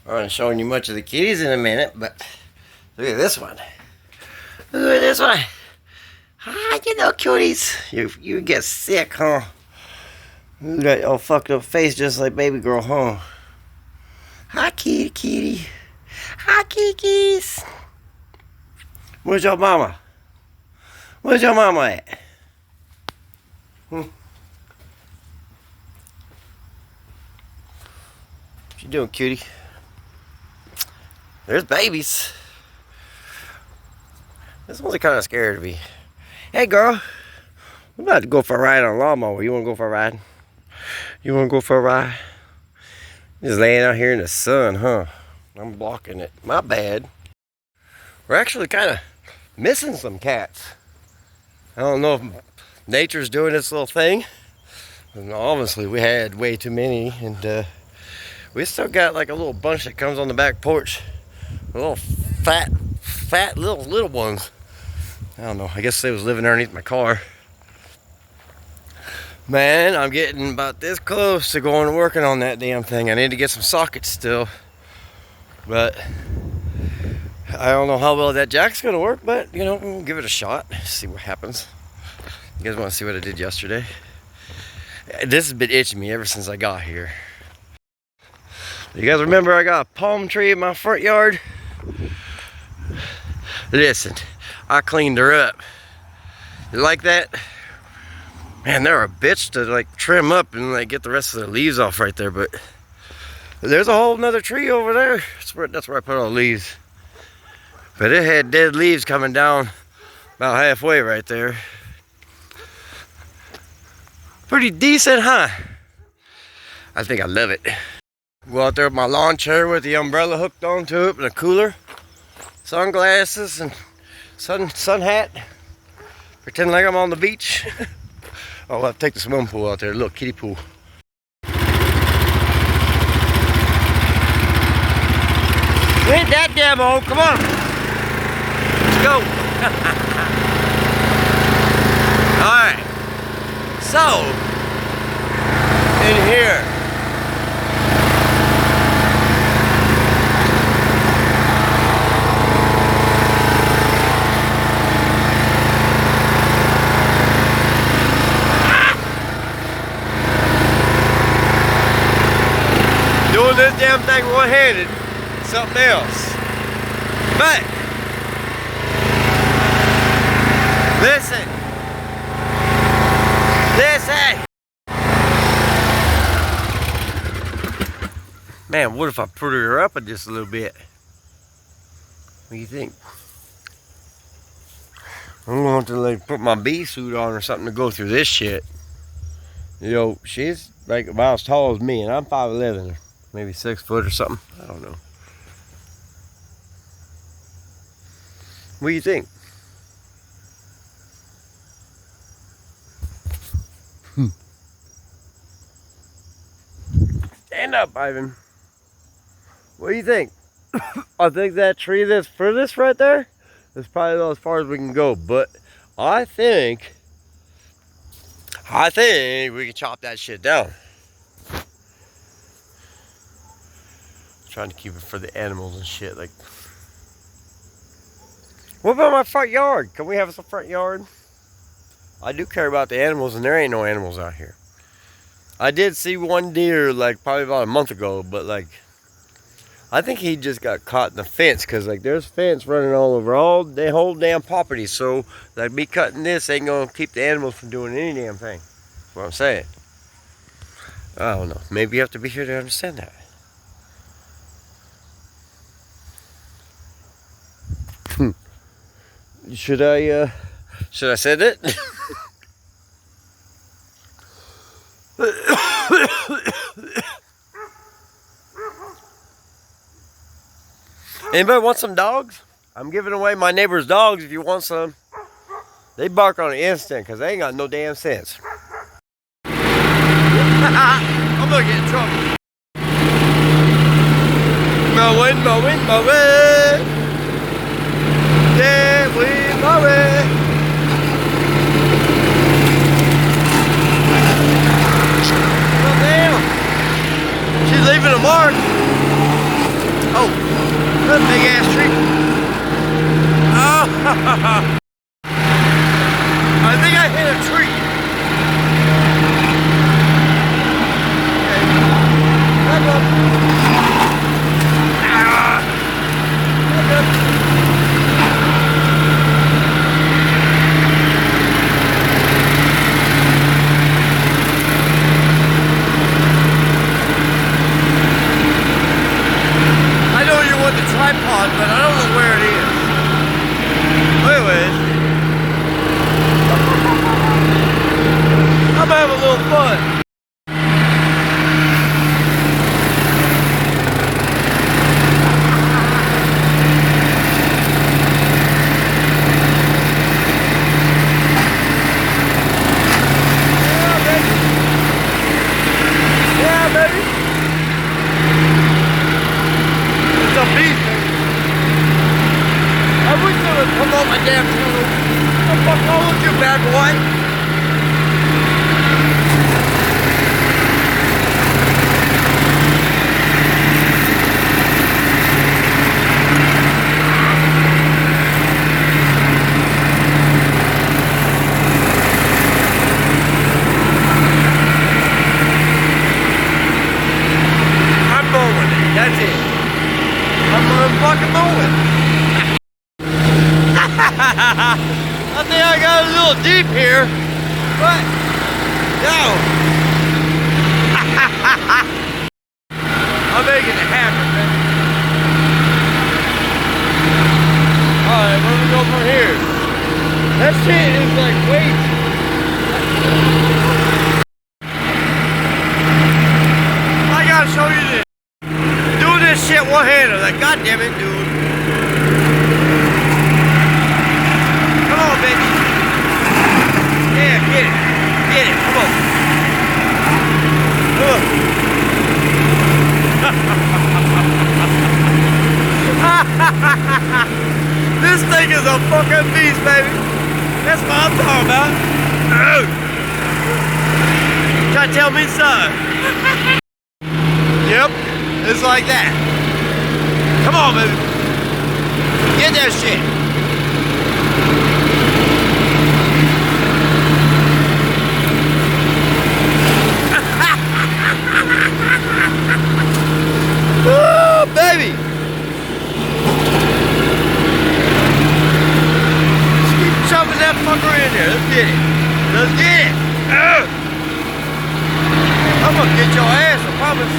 I wasn't showing you much of the kitties in a minute, but look at this one. Look at this one. Hi, you know, cuties. You get sick, huh? Look at that old fucked up face just like baby girl, huh? Hi, kitty. Hi, kikis. Where's your mama? Where's your mama at? What you doing, cutie? There's babies. This one's kind of scared of me. Hey, girl. I'm about to go for a ride on a lawnmower. You want to go for a ride? You want to go for a ride? Just laying out here in the sun, huh? I'm blocking it. My bad. We're actually kind of missing some cats. I don't know if nature's doing its little thing. And obviously, we had way too many, and we still got like a little bunch that comes on the back porch. A little fat little ones. I don't know. I guess they was living underneath my car. Man, I'm getting about this close to going and working on that damn thing. I need to get some sockets still. But I don't know how well that jack's gonna work, but you know, we'll give it a shot. See what happens. You guys want to see what I did yesterday? This has been itching me ever since I got here. You guys remember I got a palm tree in my front yard? Listen, I cleaned her up. You like that? Man, they're a bitch to like trim up and like get the rest of the leaves off right there, but there's a whole nother tree over there. That's where I put all the leaves. But it had dead leaves coming down about halfway right there. Pretty decent, huh? I think I love it. Go out there with my lawn chair with the umbrella hooked onto it and a cooler, sunglasses and sun hat. Pretend like I'm on the beach. I'll have to take the swimming pool out there, a little kiddie pool. We ain't that damn old, come on. Let's go. Alright, so, in here. Doing this damn thing one-handed, something else. But listen. Man, what if I put her up just a little bit? What do you think? I'm going to like put my bee suit on or something to go through this shit. You know, she's like about as tall as me, and I'm 5'11", maybe 6 foot or something. I don't know. What do you think? Stand up, Ivan. What do you think? I think that tree that's furthest right there is probably about as far as we can go, but I think we can chop that shit down. Trying to keep it for the animals and shit. Like, what about my front yard? Can we have some front yard? I do care about the animals, and there ain't no animals out here. I did see one deer like probably about a month ago, but like I think he just got caught in the fence, because like there's fence running all over all the whole damn property. So like me cutting this ain't gonna keep the animals from doing any damn thing. That's what I'm saying. I don't know. Maybe you have to be here to understand that. Should I say that? Anybody want some dogs? I'm giving away my neighbor's dogs if you want some. They bark on the instant because they ain't got no damn sense. I'm gonna get in trouble. Mowing. Yeah, we mowing. Oh damn! She's leaving a mark. Oh, that's a big ass tree. Oh, I think I hit a tree. Okay, back up. Back up. The tripod, but I don't know where it is. Anyways, I'm having a little fun. Yeah, baby. It's a beast. I wish they would come on my damn channel. What the fuck wrong with you, bad boy? I'm mowing it. That's it. I'm fucking mowing. I think I got a little deep here, but no. I'm making it happen, man. Alright, where do we go from here? That shit is like weight. I gotta show you this. Do this shit one-handed, like goddamn it, dude. Come on, bitch. Yeah, get it. Get it. Come on. This thing is a fucking beast, baby. That's what I'm talking about. Try to tell me son. Yep, it's like that. Come on, baby. Get that shit. Oh, baby! Just keep shoving that fucker in there. Let's get it. Let's get it. I'm gonna get your ass, I promise.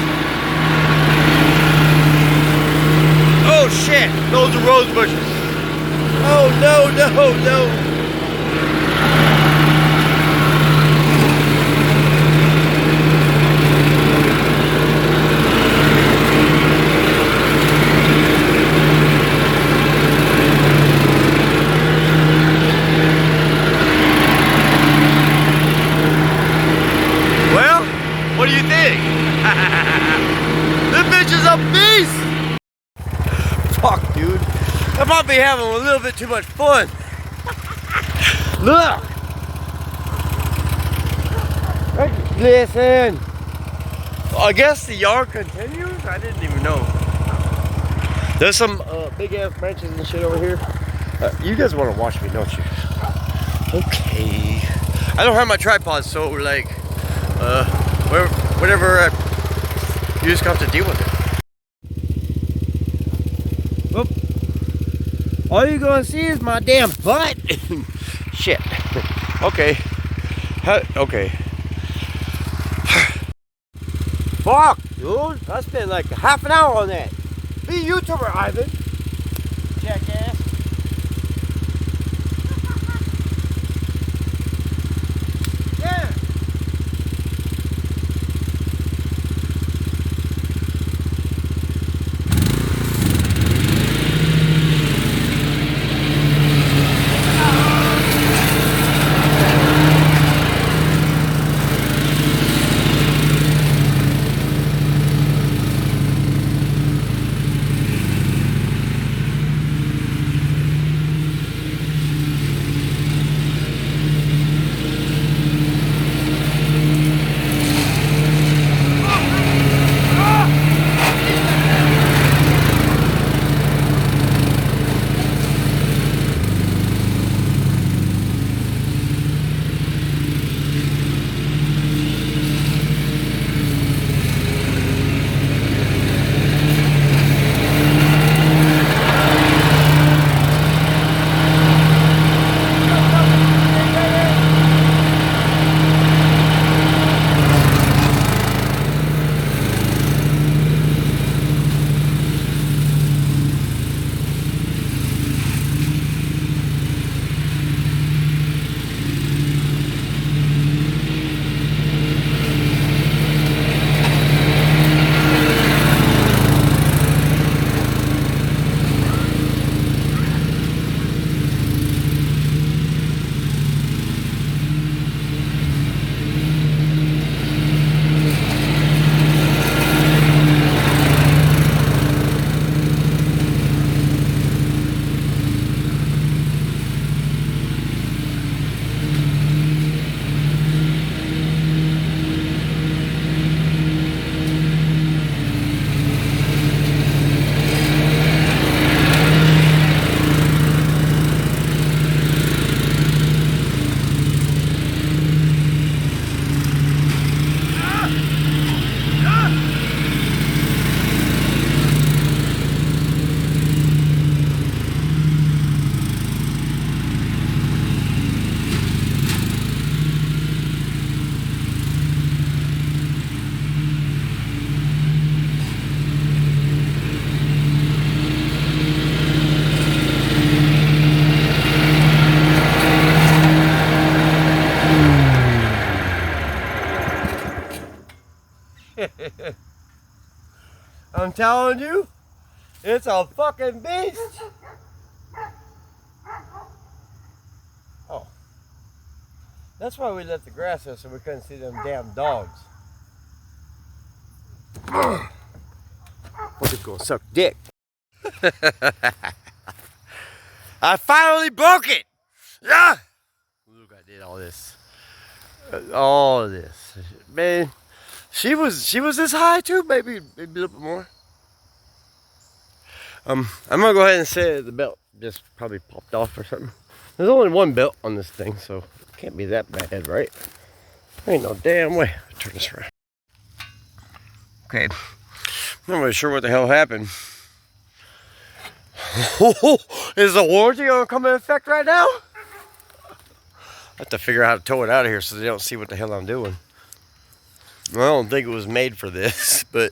Oh shit! Those are rose bushes. Oh no, no, no. What do you think? This bitch is a beast! Fuck, dude. I might be having a little bit too much fun. Look! Listen! I guess the yard continues? I didn't even know. There's some big ass branches and shit over here. You guys want to watch me, don't you? Okay. I don't have my tripod, so like, whatever, you just got to deal with it. Oop. All you're gonna see is my damn butt. Shit. Okay. Okay. Fuck, dude. I spent like half an hour on that. Be a YouTuber, Ivan. Jackass. Yeah. I'm telling you, it's a fucking beast. Oh. That's why we left the grass there so we couldn't see them damn dogs. We're just gonna suck dick. I finally broke it! Yeah! Look, I did all this. All of this. Man, she was this high too, maybe a little bit more. I'm gonna go ahead and say the belt just probably popped off or something. There's only one belt on this thing, so it can't be that bad, right? Ain't no damn way. Turn this around. Okay. I'm not really sure what the hell happened. Is the warranty gonna come into effect right now? I have to figure out how to tow it out of here so they don't see what the hell I'm doing. I don't think it was made for this, but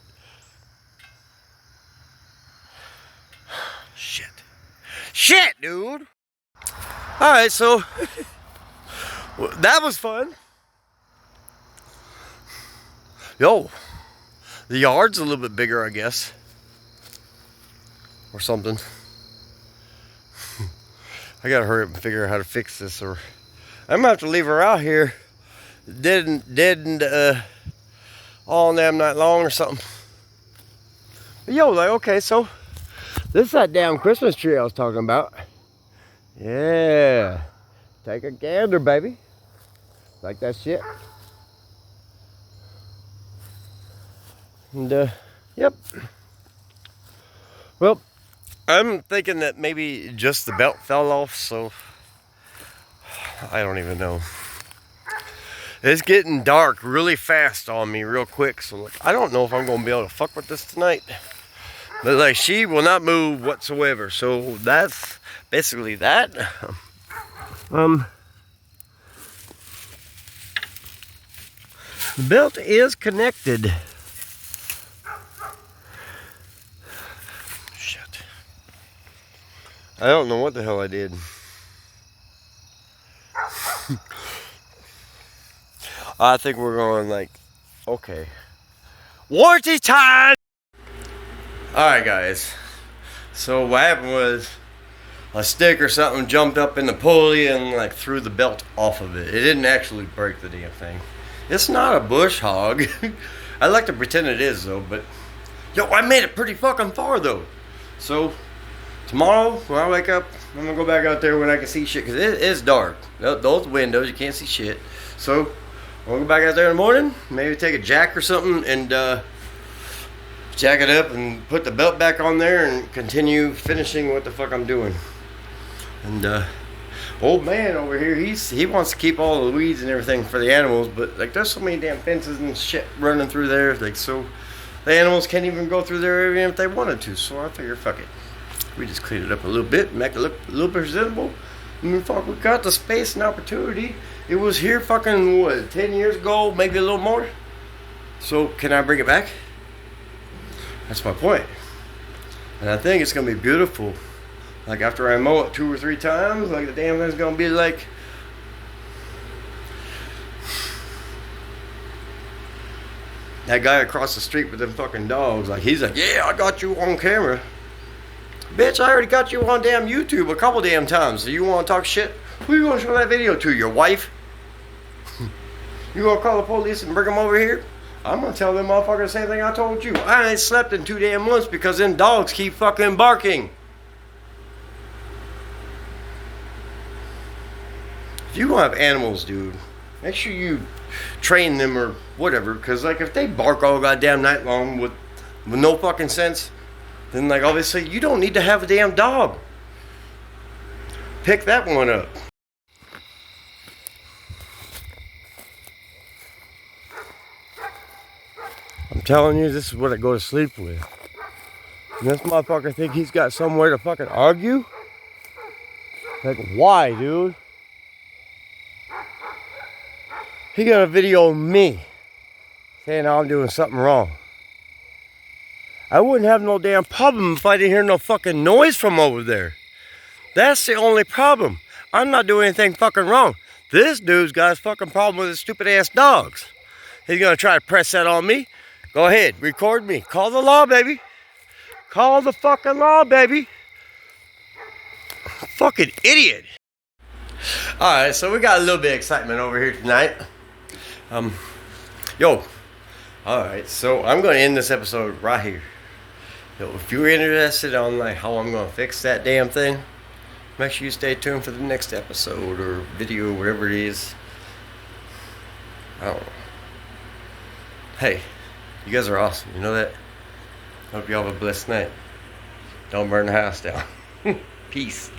shit, dude. All right, so that was fun. Yo, the yard's a little bit bigger, I guess, or something. I gotta hurry up and figure out how to fix this, or I'm gonna have to leave her out here dead and all damn night long or something. But yo, like, okay, so this is that damn Christmas tree I was talking about. Yeah, take a gander, baby. Like that shit. And yep. Well, I'm thinking that maybe just the belt fell off, so I don't even know. It's getting dark really fast on me real quick, so like, I don't know if I'm gonna be able to fuck with this tonight. But like, she will not move whatsoever, so that's basically that. The belt is connected. Shit. I don't know what the hell I did. I think we're going like, okay. Warranty time! Alright guys, so what happened was a stick or something jumped up in the pulley and like threw the belt off of it. It didn't actually break the damn thing. It's not a bush hog. I like to pretend it is though, but yo, I made it pretty fucking far though. So tomorrow when I wake up, I'm gonna go back out there when I can see shit, because it is dark. Those windows, you can't see shit. So I'll go back out there in the morning, maybe take a jack or something and jack it up and put the belt back on there and continue finishing what the fuck I'm doing. And old man over here, he wants to keep all the weeds and everything for the animals, but like there's so many damn fences and shit running through there, like, so the animals can't even go through there even if they wanted to. So I figure, fuck it, we just clean it up a little bit, make it look a little presentable. I mean, fuck, we got the space and opportunity. It was here fucking, what, 10 years ago, maybe a little more. So can I bring it back? That's my point. And I think it's gonna be beautiful. Like after I mow it 2 or 3 times, like the damn thing's gonna be like, that guy across the street with them fucking dogs, like he's like, yeah, I got you on camera. Bitch, I already got you on damn YouTube a couple damn times. So you wanna talk shit? Who you gonna show that video to? Your wife? You gonna call the police and bring them over here? I'm gonna tell them motherfuckers the same thing I told you. I ain't slept in 2 damn months because them dogs keep fucking barking. If you gonna have animals, dude, make sure you train them or whatever, because like if they bark all goddamn night long with no fucking sense, then like obviously you don't need to have a damn dog. Pick that one up. I'm telling you, this is what I go to sleep with. And this motherfucker think he's got somewhere to fucking argue? Like, why, dude? He got a video of me saying I'm doing something wrong. I wouldn't have no damn problem if I didn't hear no fucking noise from over there. That's the only problem. I'm not doing anything fucking wrong. This dude's got his fucking problem with his stupid ass dogs. He's gonna try to press that on me. Go ahead, record me. Call the law, baby. Call the fucking law, baby. Fucking idiot. Alright, so we got a little bit of excitement over here tonight. Yo. Alright, so I'm going to end this episode right here. Yo, if you're interested on like how I'm going to fix that damn thing, make sure you stay tuned for the next episode or video, whatever it is. I don't know. Hey, you guys are awesome. You know that? Hope you all have a blessed night. Don't burn the house down. Peace.